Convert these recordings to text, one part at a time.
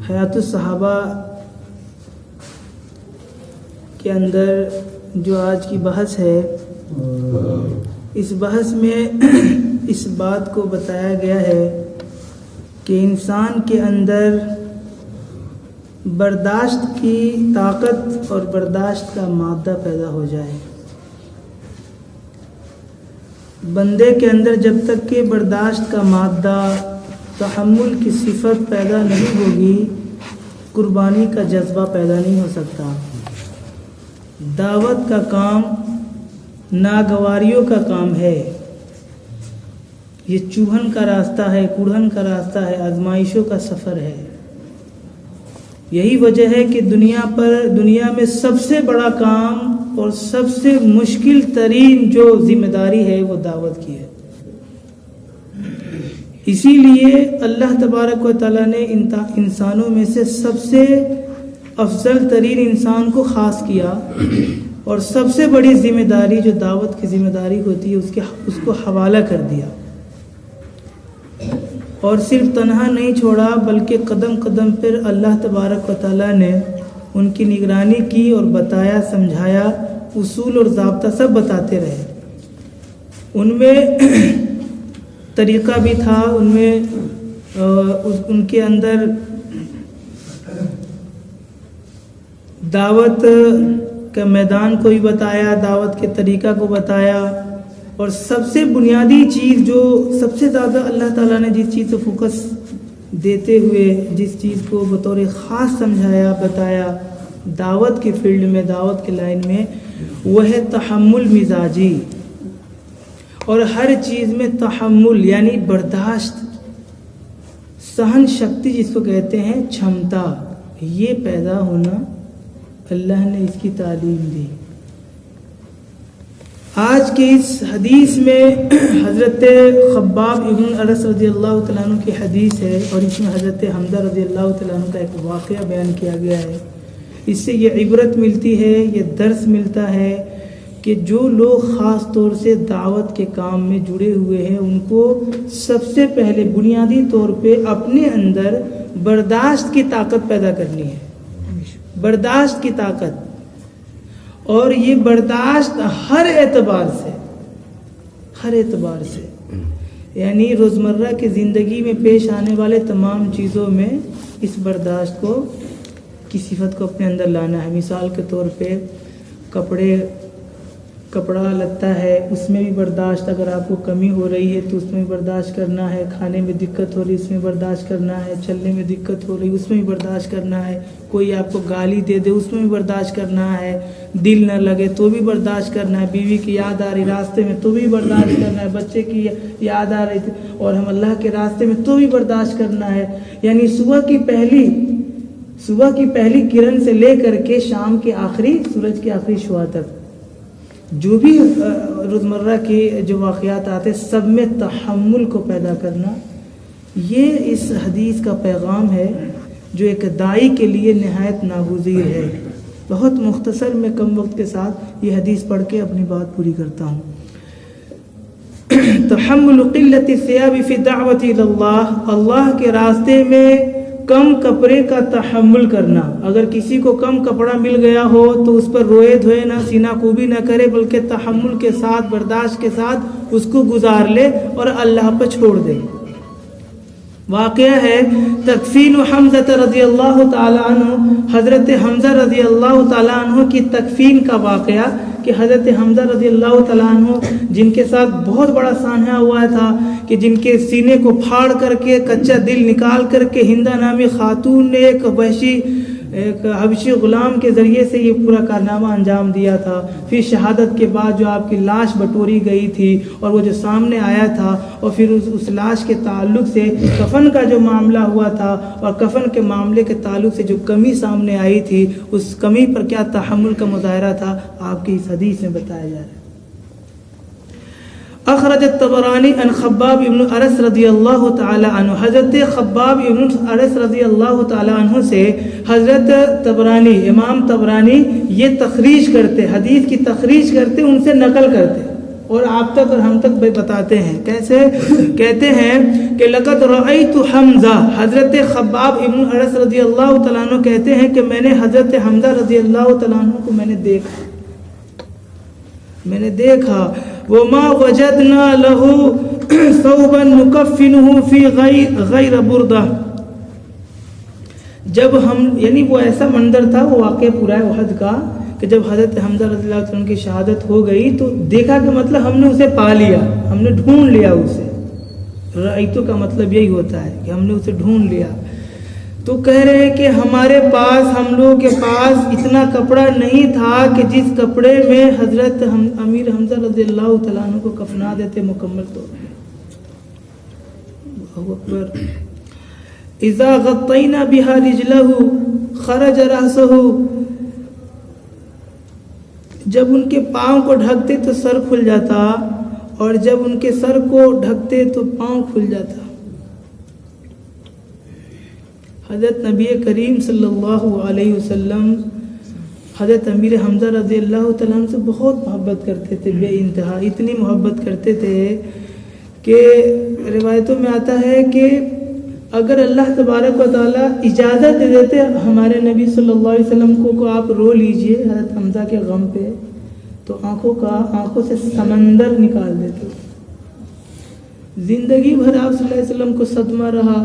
حیات الصحابہ کے اندر جو آج کی بحث ہے، اس بحث میں اس بات کو بتایا گیا ہے کہ انسان کے اندر برداشت کی طاقت اور برداشت کا مادہ پیدا ہو جائے۔ بندے کے اندر جب تک کہ برداشت کا مادہ، تحمل کی صفت پیدا نہیں ہوگی، قربانی کا جذبہ پیدا نہیں ہو سکتا۔ دعوت کا کام ناگواریوں کا کام ہے، یہ چوہن کا راستہ ہے، کوڑھن کا راستہ ہے، آزمائشوں کا سفر ہے۔ یہی وجہ ہے کہ دنیا میں سب سے بڑا کام اور سب سے مشکل ترین جو ذمہ داری ہے وہ دعوت کی ہے۔ اسی لیے اللہ تبارک و تعالیٰ نے انسانوں میں سے سب سے افضل ترین انسان کو خاص کیا اور سب سے بڑی ذمہ داری جو دعوت کی ذمہ داری ہوتی ہے اس کو حوالہ کر دیا، اور صرف تنہا نہیں چھوڑا بلکہ قدم قدم پر اللہ تبارک و تعالیٰ نے ان کی نگرانی کی اور بتایا، سمجھایا، اصول اور ضابطہ سب بتاتے رہے۔ ان میں طریقہ بھی تھا، ان کے اندر دعوت کا میدان کو بھی بتایا، دعوت کے طریقہ کو بتایا، اور سب سے بنیادی چیز جو سب سے زیادہ اللہ تعالیٰ نے جس چیز کو فوکس دیتے ہوئے جس چیز کو بطور خاص سمجھایا، بتایا دعوت کے فیلڈ میں، دعوت کے لائن میں، وہ ہے تحمل مزاجی۔ اور ہر چیز میں تحمل یعنی برداشت، سہن شکتی جس کو کہتے ہیں، چھمتا، یہ پیدا ہونا اللہ نے اس کی تعلیم دی۔ آج کے اس حدیث میں حضرت خباب ابن ارس رضی اللہ تعالیٰ عنہ کی حدیث ہے، اور اس میں حضرت حمزہ رضی اللہ تعالیٰ عنہ کا ایک واقعہ بیان کیا گیا ہے۔ اس سے یہ عبرت ملتی ہے، یہ درس ملتا ہے کہ جو لوگ خاص طور سے دعوت کے کام میں جڑے ہوئے ہیں، ان کو سب سے پہلے بنیادی طور پہ اپنے اندر برداشت کی طاقت پیدا کرنی ہے، برداشت کی طاقت، اور یہ برداشت ہر اعتبار سے یعنی روزمرہ کی زندگی میں پیش آنے والے تمام چیزوں میں اس برداشت کی صفت کو اپنے اندر لانا ہے۔ مثال کے طور پہ کپڑا لتا ہے، اس میں بھی برداشت، اگر آپ کو کمی ہو رہی ہے تو اس میں بھی برداشت کرنا ہے، کھانے میں دقت ہو رہی ہے اس میں برداشت کرنا ہے، چلنے میں دقت ہو رہی ہے اس میں بھی برداشت کرنا ہے، کوئی آپ کو گالی دے دے اس میں بھی برداشت کرنا ہے، دل نہ لگے تو بھی برداشت کرنا ہے، بیوی کی یاد آ رہی راستے میں تو بھی برداشت کرنا ہے، بچے کی یاد آ رہی تھی اور ہم اللہ کے راستے میں تو بھی برداشت کرنا ہے۔ یعنی صبح کی پہلی کرن سے لے کر کے شام کے آخری سورج کے آخری شعاع تک جو بھی روزمرہ کے جو واقعات آتے سب میں تحمل کو پیدا کرنا، یہ اس حدیث کا پیغام ہے جو ایک داعی کے لیے نہایت ناگزیر ہے۔ بہت مختصر میں کم وقت کے ساتھ یہ حدیث پڑھ کے اپنی بات پوری کرتا ہوں۔ تحمل قلت الثياب فی الدعوۃ الی اللہ، اللہ کے راستے میں کم کپڑے کا تحمل کرنا۔ اگر کسی کو کم کپڑا مل گیا ہو تو اس پر روئے دھوئے نہ، سینہ کوبی نہ کرے، بلکہ تحمل کے ساتھ، برداشت کے ساتھ اس کو گزار لے اور اللہ پر چھوڑ دے۔ واقعہ ہے تکفین حمزہ رضی اللہ تعالی عنہ، حضرت حمزہ رضی اللہ تعالی عنہ کی تکفین کا واقعہ کہ حضرت حمزہ رضی اللہ تعالیٰ عنہ جن کے ساتھ بہت بڑا سانحہ ہوا تھا کہ جن کے سینے کو پھاڑ کر کے کچا دل نکال کر کے ہندہ نامی خاتون نے ایک حبشی غلام کے ذریعے سے یہ پورا کارنامہ انجام دیا تھا۔ پھر شہادت کے بعد جو آپ کی لاش بٹوری گئی تھی اور وہ جو سامنے آیا تھا، اور پھر اس لاش کے تعلق سے کفن کا جو معاملہ ہوا تھا اور کفن کے معاملے کے تعلق سے جو کمی سامنے آئی تھی، اس کمی پر کیا تحمل کا مظاہرہ تھا، آپ کی اس حدیث میں بتایا جا رہا ہے۔ اخرج الطبرانی عن خباب ابن ارس رضی اللہ تعالی عنہ، حضرت خباب ابن ارس رضی اللہ تعالی عنہ سے حضرت طبرانی، امام طبرانی یہ تخریج کرتے، حدیث کی تخریج کرتے، ان سے نقل کرتے، اور آپ تک اور ہم تک بتاتے ہیں. کیسے؟ کہتے ہیں کہ لقد رأیت حمزہ، حضرت خباب ابن ارس رضی اللہ تعالیٰ عنہ کہتے ہیں کہ میں نے حضرت حمزہ رضی اللہ تعالیٰ عنہ کو میں نے دیکھا. وما وجدنا له ثوبا نكفنه في غیر بردہ. جب ہم، یعنی وہ ایسا منظر تھا، وہ واقعہ پورا ہے احد کا، کہ جب حضرت حمزہ رضی اللہ عنہ کی شہادت ہو گئی تو دیکھا کہ مطلب ہم نے اسے پا لیا، ہم نے ڈھونڈ لیا اسے. رأیتو کا مطلب یہی ہوتا ہے کہ ہم نے اسے ڈھونڈ لیا. تو کہہ رہے ہیں کہ ہمارے پاس، ہم لوگوں کے پاس اتنا کپڑا نہیں تھا کہ جس کپڑے میں حضرت امیر حمزہ رضی اللہ تعالیٰ عنہ کو کفنا دیتے مکمل طور پہ. اللہ اکبر. اذا غطینا بها رجلہ خرج رأسہ. جب ان کے پاؤں کو ڈھکتے تو سر کھل جاتا، اور جب ان کے سر کو ڈھکتے تو پاؤں کھل جاتا. حضرت نبی کریم صلی اللہ علیہ وسلم حضرت امیر حمزہ رضی اللہ تعالیٰ عنہ سے بہت محبت کرتے تھے، بے انتہا. اتنی محبت کرتے تھے کہ روایتوں میں آتا ہے کہ اگر اللہ تبارک و تعالیٰ اجازت دے دیتے ہمارے نبی صلی اللہ علیہ وسلم کو کہ آپ رو لیجئے حضرت حمزہ کے غم پہ، تو آنکھوں سے سمندر نکال دیتے. زندگی بھر آپ صلی اللہ علیہ وسلم کو صدمہ رہا،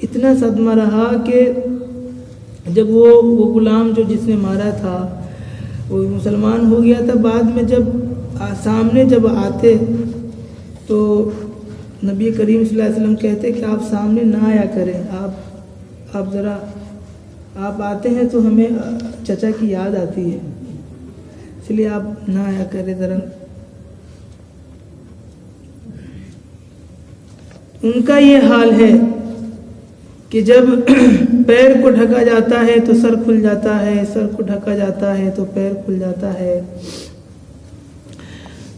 اتنا صدمہ رہا کہ جب وہ غلام جو جس نے مارا تھا وہ مسلمان ہو گیا تھا، بعد میں جب سامنے جب آتے تو نبی کریم صلی اللہ علیہ وسلم کہتے کہ آپ سامنے نہ آیا کریں، آپ ذرا آپ آتے ہیں تو ہمیں چچا کی یاد آتی ہے، اس لیے آپ نہ آیا کریں ذرا. ان کا یہ حال ہے کہ جب پیر کو ڈھکا جاتا ہے تو سر کھل جاتا ہے، سر کو ڈھکا جاتا ہے تو پیر کھل جاتا ہے.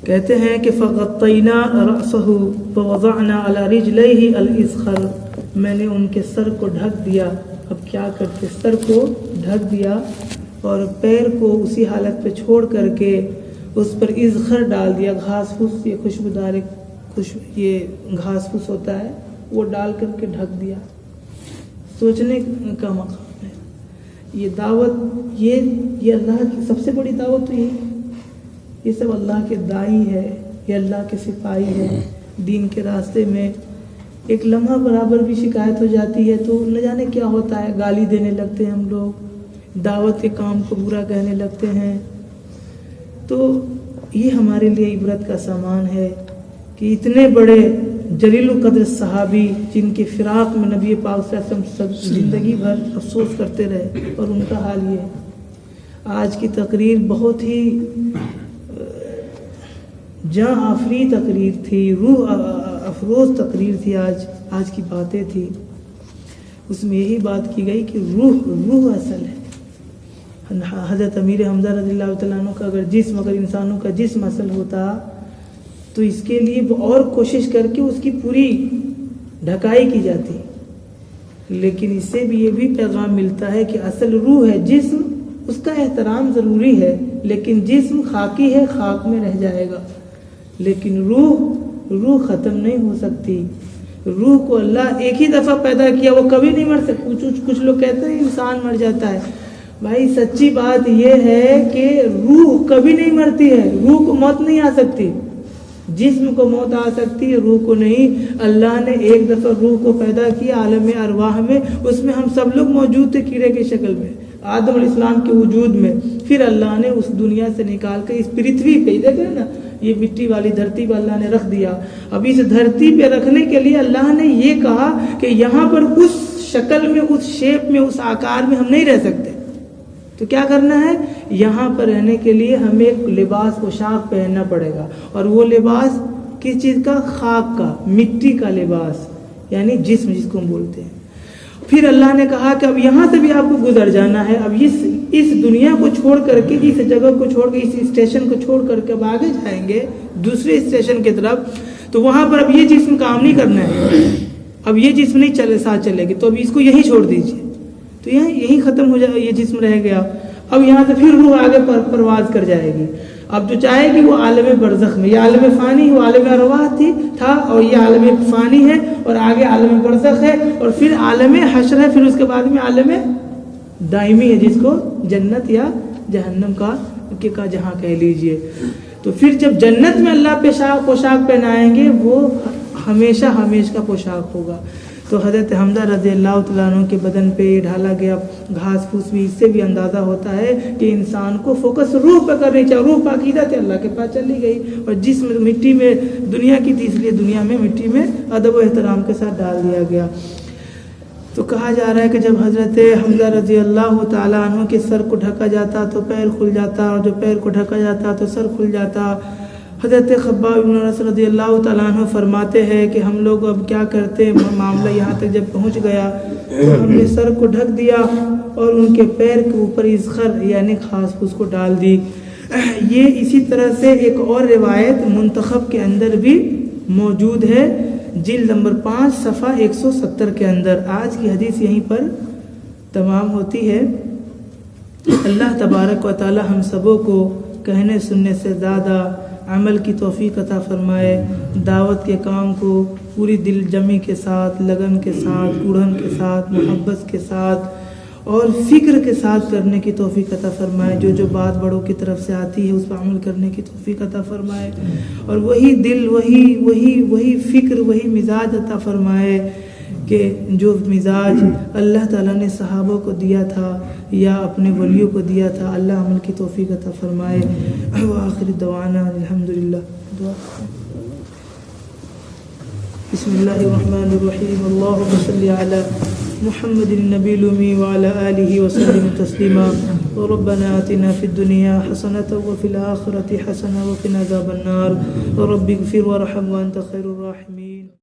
کہتے ہیں کہ فغطینا رأسہ ووضعنا علی رجلیہ الاسخر. میں نے ان کے سر کو ڈھک دیا. اب کیا کرتے؟ سر کو ڈھک دیا اور پیر کو اسی حالت پہ چھوڑ کر کے اس پر ازخر ڈال دیا. گھاس پھوس، یہ خوشبودار یہ گھاس پھوس ہوتا ہے، وہ ڈال کر کے ڈھک دیا. سوچنے کا مقام ہے. یہ دعوت، یہ اللہ کی سب سے بڑی دعوت تو یہ سب اللہ کے دائی ہے، یہ اللہ کے سپاہی ہے. دین کے راستے میں ایک لمحہ برابر بھی شکایت ہو جاتی ہے تو نہ جانے کیا ہوتا ہے، گالی دینے لگتے ہیں ہم لوگ، دعوت کے کام کو برا کہنے لگتے ہیں. تو یہ ہمارے لیے عبرت کا سامان ہے کہ اتنے بڑے جلیل القدر صحابی جن کے فراق میں نبی پاک صلی اللہ علیہ وسلم زندگی بھر افسوس کرتے رہے، اور ان کا حال یہ ہے. آج کی تقریر بہت ہی جاں آفری تقریر تھی، روح افروز تقریر تھی. آج کی باتیں تھی، اس میں یہی بات کی گئی کہ روح اصل ہے. حضرت امیر حمزہ رضی اللہ تعالیٰ عنہ کا اگر انسانوں کا جسم اصل ہوتا تو اس کے لیے اور کوشش کر کے اس کی پوری ڈھکائی کی جاتی. لیکن اس سے بھی یہ بھی پیغام ملتا ہے کہ اصل روح ہے. جسم اس کا احترام ضروری ہے، لیکن جسم خاکی ہے، خاک میں رہ جائے گا. لیکن روح ختم نہیں ہو سکتی. روح کو اللہ ایک ہی دفعہ پیدا کیا، وہ کبھی نہیں مر سکتی. کچھ لوگ کہتے ہیں انسان مر جاتا ہے. بھائی سچی بات یہ ہے کہ روح کبھی نہیں مرتی ہے. روح کو موت نہیں آ سکتی. جسم کو موت آ سکتی ہے، روح کو نہیں. اللہ نے ایک دفعہ روح کو پیدا کیا عالم ارواح میں، اس میں ہم سب لوگ موجود تھے کیڑے کی شکل میں، آدم علیہ السلام کے وجود میں. پھر اللہ نے اس دنیا سے نکال کر اس پرتھوی پہ، دیکھ رہے نا یہ مٹی والی دھرتی پہ اللہ نے رکھ دیا. اب اس دھرتی پہ رکھنے کے لیے اللہ نے یہ کہا کہ یہاں پر اس شکل میں، اس شیپ میں، اس آکار میں ہم نہیں رہ سکتے. تو کیا کرنا ہے؟ یہاں پر رہنے کے لیے ہمیں ایک لباس پوشاک پہننا پڑے گا. اور وہ لباس کس چیز کا؟ خاک کا، مٹی کا لباس، یعنی جسم جس کو ہم بولتے ہیں. پھر اللہ نے کہا کہ اب یہاں سے بھی آپ کو گزر جانا ہے. اب اس دنیا کو چھوڑ کر کے، اس جگہ کو چھوڑ کے، اس اسٹیشن کو چھوڑ کر کے اب آگے جائیں گے دوسرے اسٹیشن کی طرف. تو وہاں پر اب یہ جسم کام نہیں کرنا ہے. اب یہ جسم نہیں ساتھ چلے گی، تو اب اس کو یہیں چھوڑ دیجیے. تو یہیں ختم ہو جائے، یہ جسم رہ گیا. اب یہاں سے پھر روح آگے پرواز کر جائے گی. اب جو چاہے گی وہ عالم برزخ میں، یہ عالم فانی وہ عالم ارواح تھا اور یہ عالم فانی ہے اور آگے عالم برزخ ہے اور پھر عالم حشر ہے، پھر اس کے بعد میں عالم دائمی ہے جس کو جنت یا جہنم کا جہاں کہہ لیجئے. تو پھر جب جنت میں اللہ پوشاک پہنائیں گے وہ ہمیشہ ہمیشہ کا پوشاک ہوگا. تو حضرت حمزہ رضی اللہ تعالیٰ عنہ کے بدن پہ ڈھالا گیا گھاس پھوس بھی، اس سے بھی اندازہ ہوتا ہے کہ انسان کو فوکس روح پہ کرنی چاہیے. روح پاکیزہ تھے اللہ کے پاس چلی گئی اور جسم مٹی میں دنیا کی تھی، اس لیے دنیا میں مٹی میں ادب و احترام کے ساتھ ڈال دیا گیا. تو کہا جا رہا ہے کہ جب حضرت حمزہ رضی اللہ تعالیٰ عنہ کے سر کو ڈھکا جاتا تو پیر کھل جاتا اور جو پیر کو ڈھکا جاتا تو سر کھل جاتا. حضرت خباب بن عرص رضی اللہ تعالیٰ عنہ فرماتے ہیں کہ ہم لوگ اب کیا کرتے، معاملہ یہاں تک جب پہنچ گیا تو ہم نے سر کو ڈھک دیا اور ان کے پیر کے اوپر اذخر یعنی گھاس پھوس کو ڈال دی. یہ اسی طرح سے ایک اور روایت منتخب کے اندر بھی موجود ہے، جلد نمبر 5 صفحہ 170 کے اندر. آج کی حدیث یہیں پر تمام ہوتی ہے. اللہ تبارک و تعالی ہم سبوں کو کہنے سننے سے زیادہ عمل کی توفیق عطا فرمائے، دعوت کے کام کو پوری دل جمی کے ساتھ، لگن کے ساتھ، گڑھن کے ساتھ، محبت کے ساتھ اور فکر کے ساتھ کرنے کی توفیق عطا فرمائے. جو بات بڑوں کی طرف سے آتی ہے اس پر عمل کرنے کی توفیق عطا فرمائے اور وہی دل وہی فکر وہی مزاج عطا فرمائے کہ جو مزاج اللہ تعالیٰ نے صحابہ کو دیا تھا یا اپنے ولیوں کو دیا تھا. اللہ عمل کی توفیق عطا فرمائے. وآخر دعوانا الحمدللہ. بسم اللہ الرحمن الرحیم. اللہم صلی علی محمد النبی الأمی وعلى آلہ وسلم تسلیما. ربنا آتنا فی الدنیا حسنة وفی الآخرة حسنة وقنا عذاب النار. رب اغفر وارحم وانت خیر الراحمین.